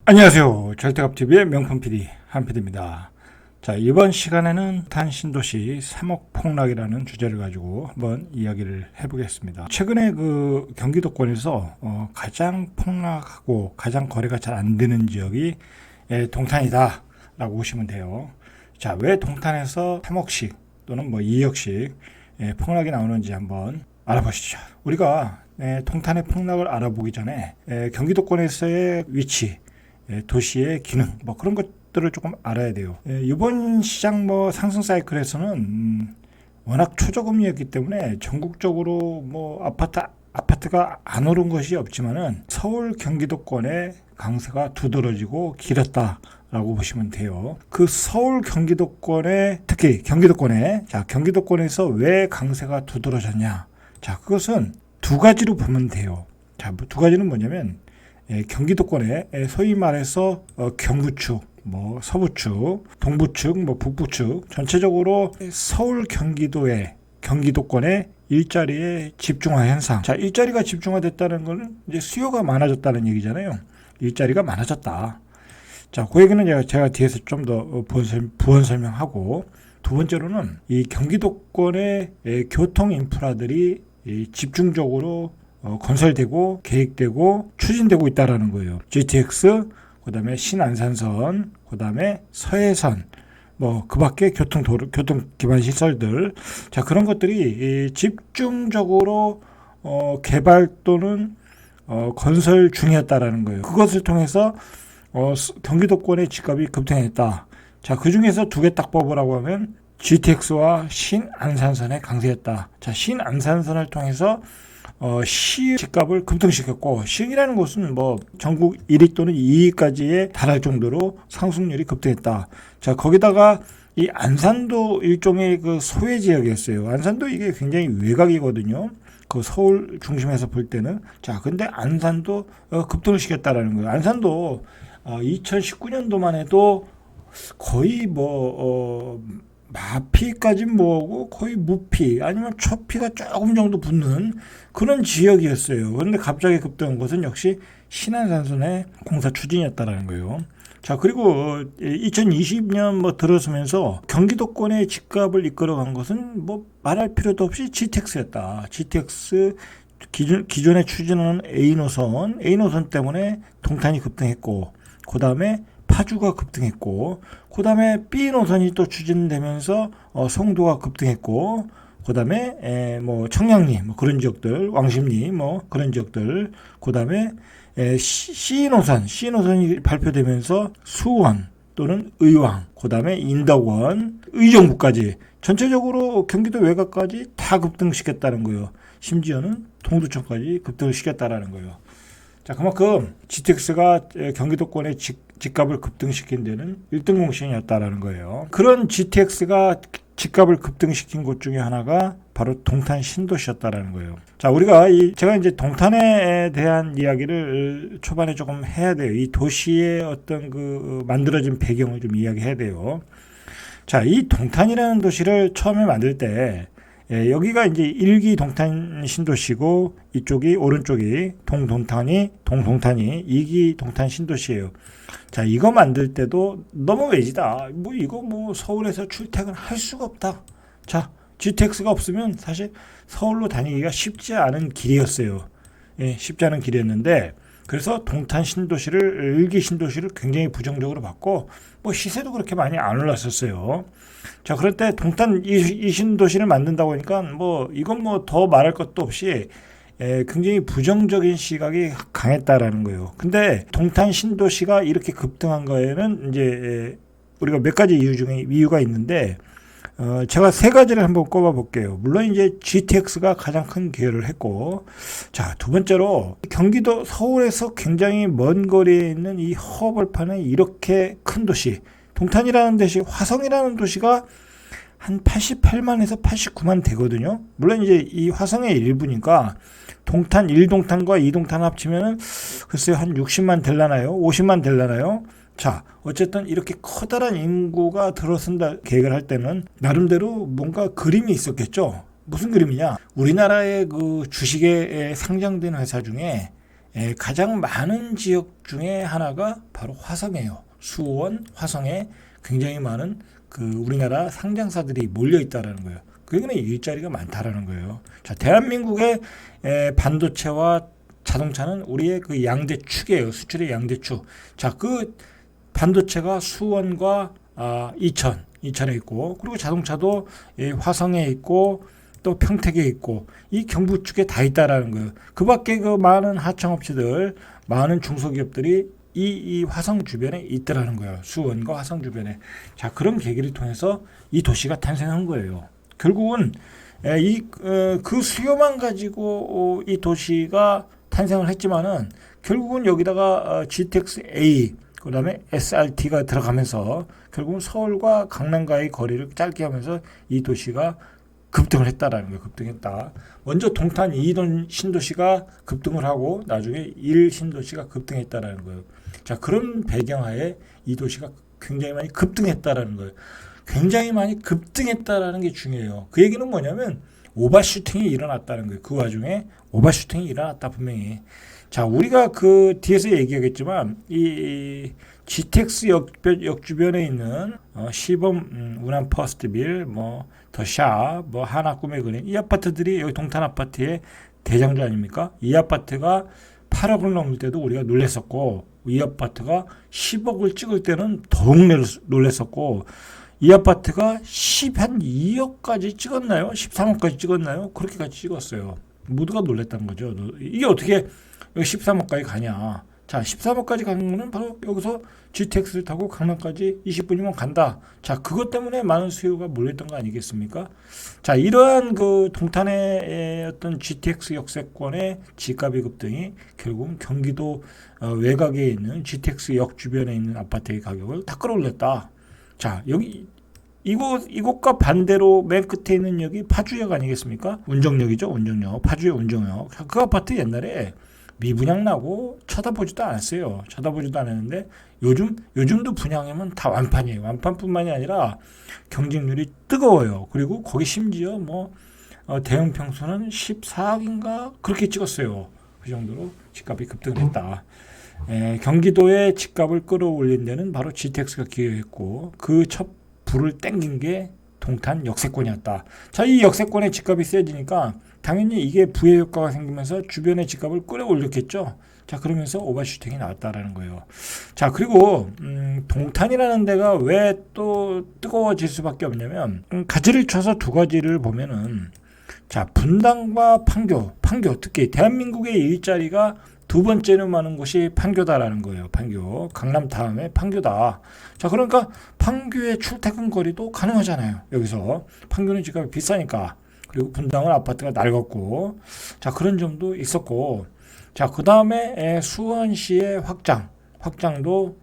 안녕하세요. 절대값TV의 명품 PD 한PD입니다. 자, 이번 시간에는 탄신도시 3억 폭락이라는 주제를 가지고 한번 이야기를 해보겠습니다. 최근에 그 경기도권에서 가장 폭락하고 가장 거래가 잘 안 되는 지역이 동탄이다 라고 보시면 돼요. 자, 왜 동탄에서 3억씩 또는 뭐 2억씩 폭락이 나오는지 한번 알아보시죠. 우리가 동탄의 폭락을 알아보기 전에 경기도권에서의 위치, 도시의 기능, 뭐 그런 것들을 조금 알아야 돼요. 이번 시장 뭐 상승 사이클에서는 워낙 초저금이었기 때문에 전국적으로 뭐 아파트가 안 오른 것이 없지만은 서울 경기도권의 강세가 두드러지고 길었다라고 보시면 돼요. 그 서울 경기도권에 특히 경기도권에서 왜 강세가 두드러졌냐? 자, 그것은 두 가지로 보면 돼요. 자, 두 가지는 뭐냐면 경기도권에 소위 말해서 경부축, 뭐 서부축, 동부축, 뭐 북부축 전체적으로 서울 경기도권의 일자리의 집중화 현상. 자, 일자리가 집중화됐다는 건 이제 수요가 많아졌다는 얘기잖아요. 일자리가 많아졌다. 자, 그 얘기는 제가 뒤에서 좀 더 부연 설명하고, 두 번째로는 이 경기도권의 교통 인프라들이 집중적으로 건설되고 계획되고 추진되고 있다라는 거예요. GTX, 그다음에 신안산선, 그다음에 서해선, 뭐 그밖에 교통 기반 시설들, 자, 그런 것들이 집중적으로 개발 또는 건설 중이었다라는 거예요. 그것을 통해서 경기도권의 집값이 급등했다. 자, 그 중에서 두 개 딱 뽑으라고 하면 GTX와 신안산선의 강세였다. 자, 신안산선을 통해서 시 집값을 급등시켰고, 시이라는 곳은 뭐 전국 1위 또는 2위까지에 달할 정도로 상승률이 급등했다. 자, 거기다가 이 안산도 일종의 그 소외 지역이었어요. 안산도 이게 굉장히 외곽이거든요. 그 서울 중심에서 볼 때는. 자, 근데 안산도 급등을 시켰다라는 거예요. 안산도 2019년도만 해도 거의 마피까진 뭐고 거의 무피 아니면 초피가 조금 정도 붙는 그런 지역이었어요. 그런데 갑자기 급등한 것은 역시 신안산선의 공사 추진이었다라는 거예요. 자, 그리고 2020년 뭐 들어서면서 경기도권의 집값을 이끌어간 것은 뭐 말할 필요도 없이 GTX였다. GTX 기존에 추진하는 A 노선 때문에 동탄이 급등했고, 그 다음에 파주가 급등했고, 그 다음에 B 노선이 또 추진되면서 송도가 급등했고, 그 다음에 뭐 청량리 뭐 그런 지역들, 왕십리 뭐 그런 지역들, 그 다음에 C 노선이 발표되면서 수원 또는 의왕, 그 다음에 인덕원, 의정부까지 전체적으로 경기도 외곽까지 다 급등시켰다는 거예요. 심지어는 동두천까지 급등을 시켰다라는 거예요. 자, 그만큼 GTX가 경기도권의 집값을 급등시킨 데는 1등 공신이었다라는 거예요. 그런 GTX가 집값을 급등시킨 곳 중에 하나가 바로 동탄 신도시였다라는 거예요. 자, 제가 이제 동탄에 대한 이야기를 초반에 조금 해야 돼요. 이 도시의 어떤 그 만들어진 배경을 좀 이야기해야 돼요. 자, 이 동탄이라는 도시를 처음에 만들 때 여기가 이제 1기 동탄 신도시고, 이쪽이 오른쪽이 동동탄이 2기 동탄 신도시예요. 자, 이거 만들 때도 너무 외지다. 이거 서울에서 출퇴근 할 수가 없다. 자, GTX가 없으면 사실 서울로 다니기가 쉽지 않은 길이었어요. 쉽지 않은 길이었는데, 그래서 동탄 신도시를 1기 신도시를 굉장히 부정적으로 봤고, 뭐 시세도 그렇게 많이 안 올랐었어요. 자, 그럴 때 동탄 이 신도시를 만든다고 하니까 이건 더 말할 것도 없이 굉장히 부정적인 시각이 강했다라는 거예요. 근데 동탄 신도시가 이렇게 급등한 거에는 이제 우리가 몇 가지 이유가 있는데, 제가 세 가지를 한번 꼽아 볼게요. 물론 이제 GTX가 가장 큰 기여를 했고, 자, 두 번째로 경기도 서울에서 굉장히 먼 거리에 있는 이 허벌판에 이렇게 큰 도시, 동탄이라는 도시, 화성이라는 도시가 한 88만에서 89만 되거든요. 물론 이제 이 화성의 일부니까 동탄 1동탄과 2동탄 합치면은 글쎄요, 한 60만 될라나요? 50만 될라나요? 자, 어쨌든 이렇게 커다란 인구가 들어선다 계획을 할 때는 나름대로 뭔가 그림이 있었겠죠. 무슨 그림이냐? 우리나라의 그 주식에 상장된 회사 중에 가장 많은 지역 중에 하나가 바로 화성이에요. 수원, 화성에 굉장히 많은 그 우리나라 상장사들이 몰려 있다라는 거예요. 그러니까 일자리가 많다라는 거예요. 자, 대한민국의 반도체와 자동차는 우리의 그 양대축이에요. 수출의 양대축. 자, 그 반도체가 수원과 이천에 있고, 그리고 자동차도 화성에 있고, 또 평택에 있고, 이 경부축에 다 있다라는 거예요. 그 밖에 그 많은 하청업체들, 많은 중소기업들이 이 화성 주변에 있더라는 거예요. 수원과 화성 주변에. 자, 그런 계기를 통해서 이 도시가 탄생한 거예요. 결국은 그 수요만 가지고 이 도시가 탄생을 했지만은 결국은 여기다가 GTX-A 그다음에 SRT가 들어가면서 결국은 서울과 강남과의 거리를 짧게 하면서 이 도시가 급등을 했다라는 거예요. 급등했다. 먼저 동탄 2던 신도시가 급등을 하고 나중에 1 신도시가 급등했다라는 거예요. 자, 그런 배경하에 이 도시가 굉장히 많이 급등했다라는 거예요. 굉장히 많이 급등했다라는 게 중요해요. 그 얘기는 뭐냐면 오버슈팅이 일어났다는 거예요. 그 와중에 오버슈팅이 일어났다 분명히. 자, 우리가 그 뒤에서 얘기하겠지만 이 GTX 역 주변에 있는 시범 운암 퍼스트빌, 뭐 더샵, 뭐 하나 꿈의 그린 이 아파트들이 여기 동탄 아파트의 대장주 아닙니까? 이 아파트가 8억을 넘을 때도 우리가 놀랬었고, 이 아파트가 10억을 찍을 때는 더욱 놀랬었고, 이 아파트가 12억까지 찍었나요? 13억까지 찍었나요? 그렇게까지 찍었어요. 모두가 놀랬다는 거죠. 이게 어떻게 13억까지 가냐? 자, 13억까지 가는 거는 바로 여기서 GTX를 타고 강남까지 20분이면 간다. 자, 그것 때문에 많은 수요가 몰렸던 거 아니겠습니까? 자, 이러한 그 동탄의 어떤 GTX 역세권의 집값의 급등이 결국은 경기도 외곽에 있는 GTX 역 주변에 있는 아파트의 가격을 다 끌어올렸다. 자, 여기 이곳과 반대로 맨 끝에 있는 역이 파주역 아니겠습니까? 운정역이죠, 운정역. 파주의 운정역. 그 아파트 옛날에 미분양 나고 쳐다보지도 않았어요. 쳐다보지도 않았는데 요즘도 분양하면 다 완판이에요. 완판뿐만이 아니라 경쟁률이 뜨거워요. 그리고 거기 심지어 뭐 대형 평수는 14억인가 그렇게 찍었어요. 그 정도로 집값이 급등을 했다. 경기도의 집값을 끌어올린 데는 바로 GTX가 기여했고 그 첫 불을 땡긴 게 동탄 역세권이었다. 자, 이 역세권의 집값이 세지니까 당연히 이게 부의 효과가 생기면서 주변의 집값을 끌어올렸겠죠. 자, 그러면서 오버슈팅이 나왔다라는 거예요. 자, 그리고 동탄이라는 데가 왜 또 뜨거워질 수밖에 없냐면 가지를 쳐서 두 가지를 보면은 자, 분당과 판교 특히 대한민국의 일자리가 두 번째로 많은 곳이 판교다라는 거예요. 판교. 강남 다음에 판교다. 자, 그러니까 판교의 출퇴근 거리도 가능하잖아요. 여기서. 판교는 집값이 비싸니까. 그리고 분당은 아파트가 낡았고. 자, 그런 점도 있었고. 자, 그 다음에 수원시의 확장도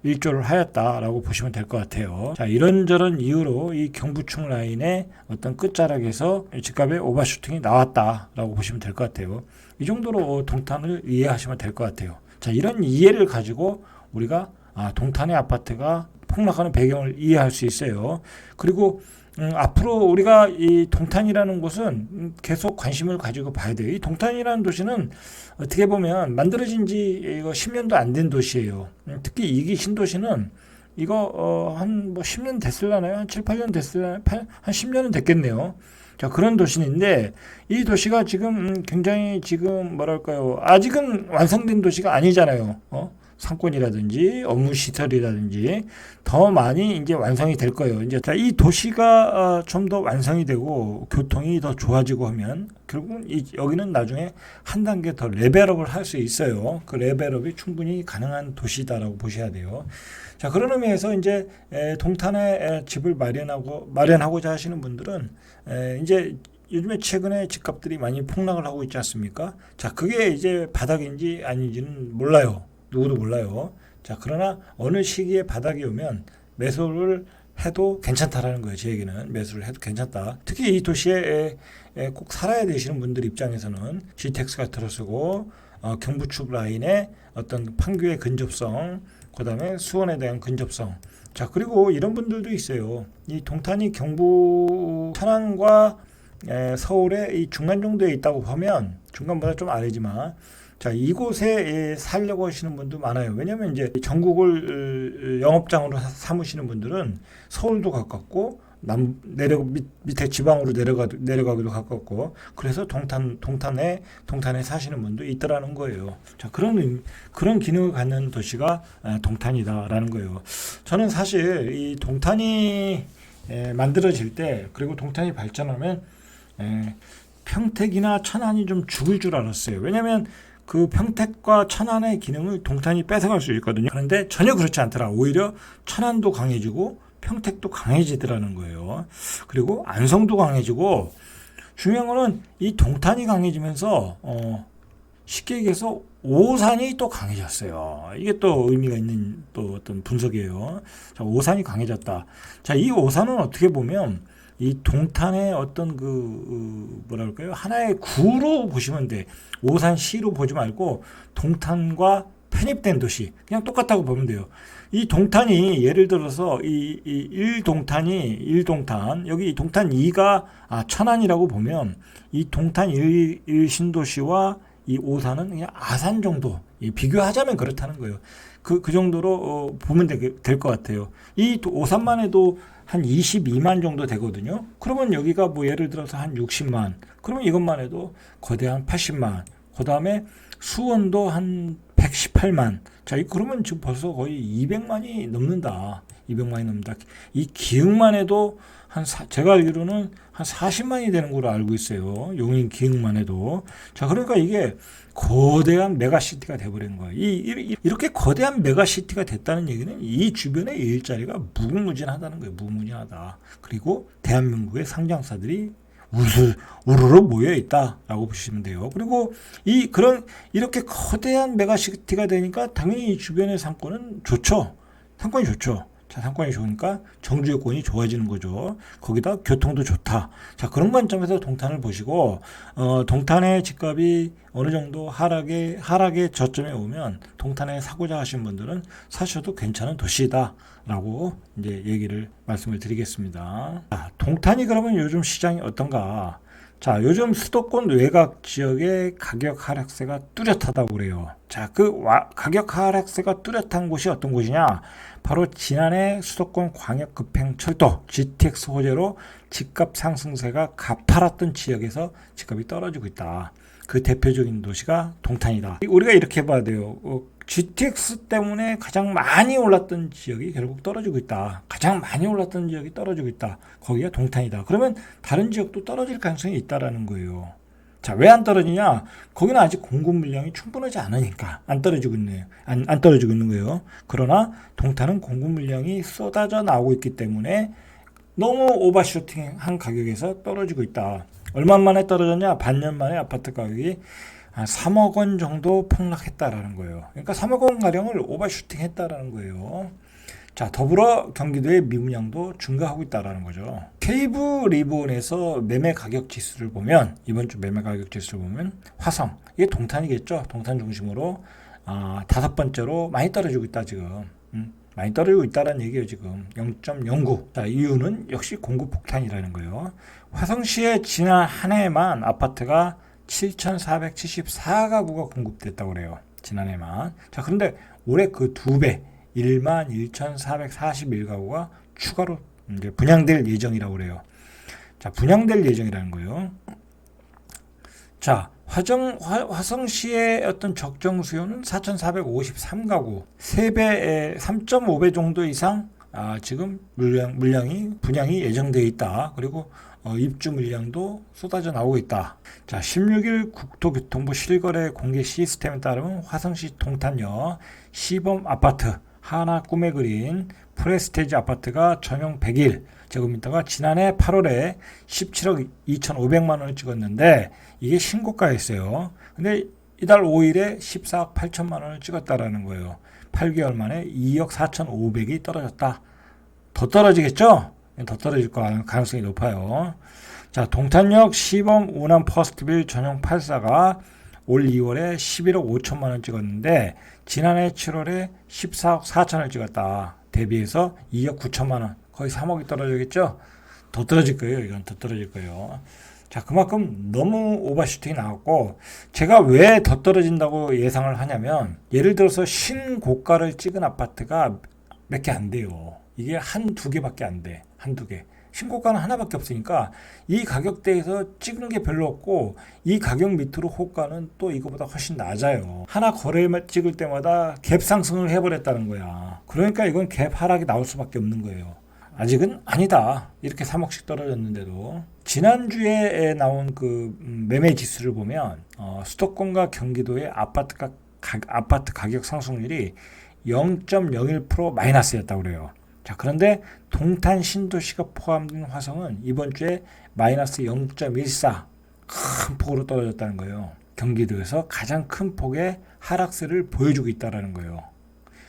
일조를 하였다라고 보시면 될 것 같아요. 자, 이런저런 이유로 이 경부축 라인의 어떤 끝자락에서 집값의 오버슈팅이 나왔다라고 보시면 될 것 같아요. 이 정도로 동탄을 이해하시면 될 것 같아요. 자, 이런 이해를 가지고 우리가 동탄의 아파트가 폭락하는 배경을 이해할 수 있어요. 그리고 앞으로 우리가 이 동탄이라는 곳은 계속 관심을 가지고 봐야 돼요. 이 동탄이라는 도시는 어떻게 보면 만들어진 지 이거 10년도 안 된 도시예요. 특히 이기 신도시는 이거 한 뭐 10년 됐을라나요? 한 7, 8년 됐을라나요? 한 10년은 됐겠네요. 자, 그런 도시인데 이 도시가 지금 굉장히 지금 뭐랄까요? 아직은 완성된 도시가 아니잖아요. 상권이라든지 업무 시설이라든지 더 많이 이제 완성이 될 거예요. 이제 이 도시가 좀 더 완성이 되고 교통이 더 좋아지고 하면 결국은 여기는 나중에 한 단계 더 레벨업을 할 수 있어요. 그 레벨업이 충분히 가능한 도시다라고 보셔야 돼요. 자, 그런 의미에서 이제 동탄에 집을 마련하고자 하시는 분들은 이제 요즘에 최근에 집값들이 많이 폭락을 하고 있지 않습니까? 자, 그게 이제 바닥인지 아닌지는 몰라요. 누구도 몰라요. 자, 그러나 어느 시기에 바닥이 오면 매수를 해도 괜찮다라는 거예요. 제 얘기는 매수를 해도 괜찮다. 특히 이 도시에 꼭 살아야 되시는 분들 입장에서는 GTX가 들어서고 경부축 라인의 어떤 판교의 근접성, 그 다음에 수원에 대한 근접성. 자, 그리고 이런 분들도 있어요. 이 동탄이 경부 천안과 서울의 이 중간 정도에 있다고 보면 중간보다 좀 아래지만 자, 이곳에 살려고 하시는 분도 많아요. 왜냐면 이제 전국을 영업장으로 삼으시는 분들은 서울도 가깝고 밑에 지방으로 내려가기도 가깝고, 그래서 동탄에 사시는 분도 있더라는 거예요. 자, 그런 기능을 갖는 도시가 동탄이다라는 거예요. 저는 사실 이 동탄이 만들어질 때, 그리고 동탄이 발전하면 평택이나 천안이 좀 죽을 줄 알았어요. 왜냐면 그 평택과 천안의 기능을 동탄이 뺏어갈 수 있거든요. 그런데 전혀 그렇지 않더라. 오히려 천안도 강해지고 평택도 강해지더라는 거예요. 그리고 안성도 강해지고, 중요한 거는 이 동탄이 강해지면서 쉽게 얘기해서 오산이 또 강해졌어요. 이게 또 의미가 있는 또 어떤 분석이에요. 자, 오산이 강해졌다. 자, 이 오산은 어떻게 보면 이 동탄의 어떤 뭐랄까요, 하나의 구로 보시면 돼. 오산시로 보지 말고 동탄과 편입된 도시, 그냥 똑같다고 보면 돼요. 이 동탄이 예를 들어서 이 1동탄, 여기 이 동탄 2가 천안이라고 보면, 이 동탄 1 신도시와 이 오산은 그냥 아산 정도, 비교하자면 그렇다는 거예요. 그 정도로 보면 될 것 같아요. 이 오산만 해도 한 22만 정도 되거든요. 그러면 여기가 뭐 예를 들어서 한 60만, 그러면 이것만 해도 거대한 80만, 그 다음에 수원도 한 118만. 자, 그러면 지금 벌써 거의 200만이 넘는다. 200만이 넘는다. 이 기흥만 해도 제가 알기로는 한 40만이 되는 걸로 알고 있어요. 용인 기흥만 해도. 자, 그러니까 이게 거대한 메가시티가 돼버린 거예요. 이렇게 거대한 메가시티가 됐다는 얘기는 이 주변의 일자리가 무궁무진하다는 거예요. 무궁무진하다. 그리고 대한민국의 상장사들이 우르르 모여 있다라고 보시면 돼요. 그리고 이렇게 거대한 메가시티가 되니까 당연히 이 주변의 상권은 좋죠. 상권이 좋죠. 자, 상권이 좋으니까 정주 여건이 좋아지는 거죠. 거기다 교통도 좋다. 자, 그런 관점에서 동탄을 보시고, 동탄의 집값이 어느 정도 하락의 저점에 오면 동탄에 사고자 하신 분들은 사셔도 괜찮은 도시다라고 이제 말씀을 드리겠습니다. 자, 동탄이 그러면 요즘 시장이 어떤가? 자, 요즘 수도권 외곽 지역의 가격 하락세가 뚜렷하다고 그래요. 자, 가격 하락세가 뚜렷한 곳이 어떤 곳이냐? 바로 지난해 수도권 광역급행철도 GTX 호재로 집값 상승세가 가파랐던 지역에서 집값이 떨어지고 있다. 그 대표적인 도시가 동탄이다. 우리가 이렇게 봐야 돼요. GTX 때문에 가장 많이 올랐던 지역이 결국 떨어지고 있다. 가장 많이 올랐던 지역이 떨어지고 있다. 거기가 동탄이다. 그러면 다른 지역도 떨어질 가능성이 있다라는 거예요. 자, 왜 안 떨어지냐? 거기는 아직 공급 물량이 충분하지 않으니까 안 떨어지고 있네요. 안 떨어지고 있는 거예요. 그러나 동탄은 공급 물량이 쏟아져 나오고 있기 때문에 너무 오버슈팅한 가격에서 떨어지고 있다. 얼마 만에 떨어졌냐? 반년 만에 아파트 가격이 한 3억 원 정도 폭락했다라는 거예요. 그러니까 3억 원 가량을 오버슈팅했다라는 거예요. 자, 더불어 경기도의 미분양도 증가하고 있다라는 거죠. 케이브 리본에서 매매 가격 지수를 보면, 이번 주 매매 가격 지수를 보면 화성, 이게 동탄이겠죠. 동탄 중심으로 5번째로 많이 떨어지고 있다 지금. 많이 떨어지고 있다는 얘기예요 지금. 0.09. 자, 이유는 역시 공급 폭탄이라는 거예요. 화성시에 지난 한 해에만 아파트가 7,474가구가 공급됐다고 그래요. 지난해만. 자, 그런데 올해 그 2배, 11,441가구가 추가로 이제 분양될 예정이라고 그래요. 자, 분양될 예정이라는 거예요. 자, 화성시의 어떤 적정 수요는 4,453가구, 3배, 3.5배 정도 이상 지금 분양이 예정되어 있다. 그리고 입주 물량도 쏟아져 나오고 있다. 자, 16일 국토교통부 실거래 공개 시스템에 따르면 화성시 동탄역 시범 아파트 하나 꿈의 그린 프레스테이지 아파트가 전용 101제곱미터가 지난해 8월에 17억 2,500만 원을 찍었는데 이게 신고가였어요. 근데 이달 5일에 14억 8천만 원을 찍었다라는 거예요. 8개월 만에 2억 4,500이 떨어졌다. 더 떨어지겠죠? 더 떨어질 가능성이 높아요. 자, 동탄역 시범 우남 퍼스트빌 전용 84가 올 2월에 11억 5천만 원 찍었는데 지난해 7월에 14억 4천을 찍었다. 대비해서 2억 9천만 원, 거의 3억이 떨어지겠죠? 더 떨어질 거예요. 이건 더 떨어질 거예요. 자, 그만큼 너무 오버슈팅이 나왔고, 제가 왜 더 떨어진다고 예상을 하냐면, 예를 들어서 신고가를 찍은 아파트가 몇 개 안 돼요. 이게 한두 개밖에 안 돼. 한두 개. 신고가는 하나밖에 없으니까 이 가격대에서 찍은 게 별로 없고, 이 가격 밑으로 호가는 또 이거보다 훨씬 낮아요. 하나 거래만 찍을 때마다 갭 상승을 해버렸다는 거야. 그러니까 이건 갭 하락이 나올 수밖에 없는 거예요. 아직은 아니다. 이렇게 3억씩 떨어졌는데도. 지난주에 나온 그 매매 지수를 보면 수도권과 경기도의 아파트 가격 상승률이 0.01% 마이너스였다고 그래요. 자, 그런데 동탄 신도시가 포함된 화성은 이번 주에 마이너스 0.14 큰 폭으로 떨어졌다는 거예요. 경기도에서 가장 큰 폭의 하락세를 보여주고 있다는 거예요.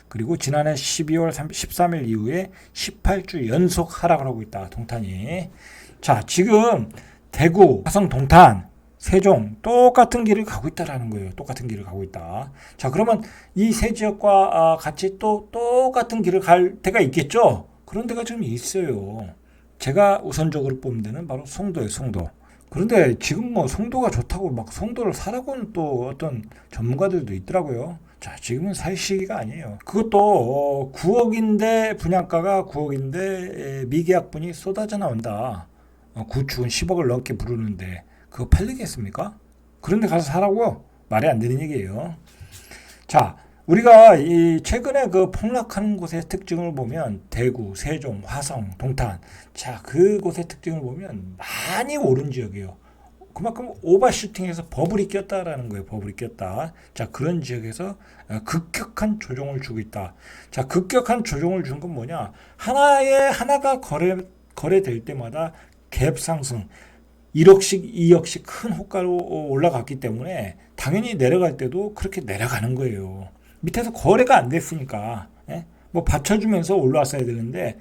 그리고 지난해 12월 13일 이후에 18주 연속 하락을 하고 있다. 동탄이. 자, 지금 대구, 화성, 동탄, 세종 똑같은 길을 가고 있다라는 거예요. 똑같은 길을 가고 있다. 자, 그러면 이 세 지역과 같이 또 똑같은 길을 갈 때가 있겠죠? 그런 데가 좀 있어요. 제가 우선적으로 뽑는 데는 바로 송도예요. 송도. 그런데 지금 뭐 송도가 좋다고 막 송도를 사라고는 또 어떤 전문가들도 있더라고요. 자, 지금은 살 시기가 아니에요. 그것도 9억인데 분양가가 9억인데 미계약분이 쏟아져 나온다. 구축은 10억을 넘게 부르는데 그거 팔리겠습니까? 그런데 가서 사라고요? 말이 안 되는 얘기예요. 자, 우리가 이 최근에 그 폭락하는 곳의 특징을 보면 대구, 세종, 화성, 동탄, 자, 그곳의 특징을 보면 많이 오른 지역이에요. 그만큼 오버슈팅해서 버블이 꼈다라는 거예요. 버블이 꼈다. 자, 그런 지역에서 급격한 조정을 주고 있다. 자, 급격한 조정을 준 건 뭐냐? 하나가 거래될 때마다 갭 상승 1억씩, 2억씩 큰 호가로 올라갔기 때문에 당연히 내려갈 때도 그렇게 내려가는 거예요. 밑에서 거래가 안 됐으니까, 예? 뭐 받쳐주면서 올라왔어야 되는데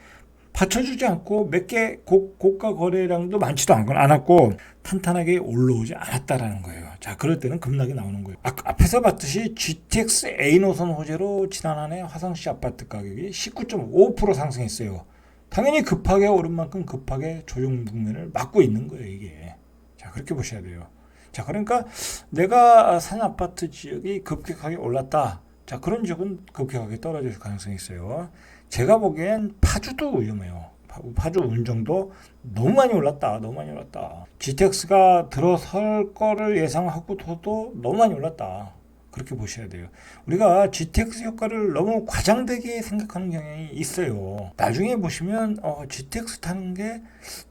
받쳐주지 않고 몇 개 고가 거래량도 많지도 않았고 탄탄하게 올라오지 않았다라는 거예요. 자, 그럴 때는 급락이 나오는 거예요. 앞에서 봤듯이 GTX A 노선 호재로 지난 한 해 화성시 아파트 가격이 19.5% 상승했어요. 당연히 급하게 오른 만큼 급하게 조정 국면을 맞고 있는 거예요, 이게. 자, 그렇게 보셔야 돼요. 자, 그러니까 내가 산 아파트 지역이 급격하게 올랐다. 자, 그런 지역은 급격하게 떨어질 가능성이 있어요. 제가 보기엔 파주도 위험해요. 파주 운정도 너무 많이 올랐다. 너무 많이 올랐다. GTX가 들어설 거를 예상하고도 너무 많이 올랐다. 그렇게 보셔야 돼요. 우리가 GTX 효과를 너무 과장되게 생각하는 경향이 있어요. 나중에 보시면 GTX 타는 게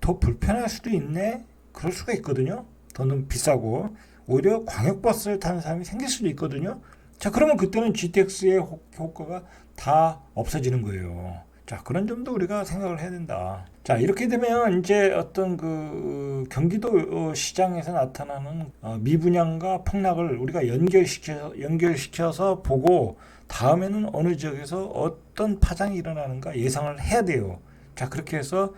더 불편할 수도 있네. 그럴 수가 있거든요. 더 너무 비싸고 오히려 광역버스를 타는 사람이 생길 수도 있거든요. 자, 그러면 그때는 GTX의 효과가 다 없어지는 거예요. 자, 그런 점도 우리가 생각을 해야 된다. 자, 이렇게 되면 이제 어떤 그 경기도 시장에서 나타나는 미분양과 폭락을 우리가 연결시켜서 보고 다음에는 어느 지역에서 어떤 파장이 일어나는가 예상을 해야 돼요. 자, 그렇게 해서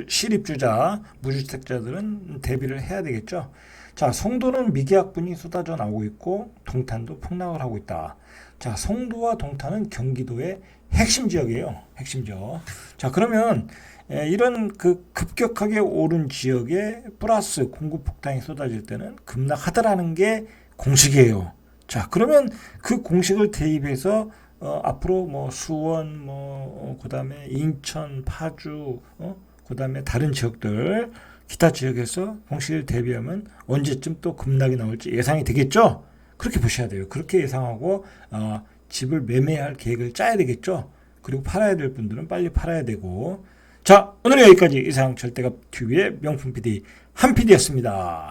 실입주자, 무주택자들은 대비를 해야 되겠죠. 자, 송도는 미계약분이 쏟아져 나오고 있고 동탄도 폭락을 하고 있다. 자, 송도와 동탄은 경기도의 핵심 지역이에요. 핵심 지역. 자, 그러면 이런 그 급격하게 오른 지역에 플러스 공급 폭탄이 쏟아질 때는 급락하다라는 게 공식이에요. 자, 그러면 그 공식을 대입해서 앞으로 뭐 수원, 그다음에 인천, 파주, 그다음에 다른 지역들 기타 지역에서 공식을 대비하면 언제쯤 또 급락이 나올지 예상이 되겠죠? 그렇게 보셔야 돼요. 그렇게 예상하고 집을 매매할 계획을 짜야 되겠죠? 그리고 팔아야 될 분들은 빨리 팔아야 되고. 자, 오늘 여기까지 이상 절대값 TV의 명품 PD 한 PD였습니다.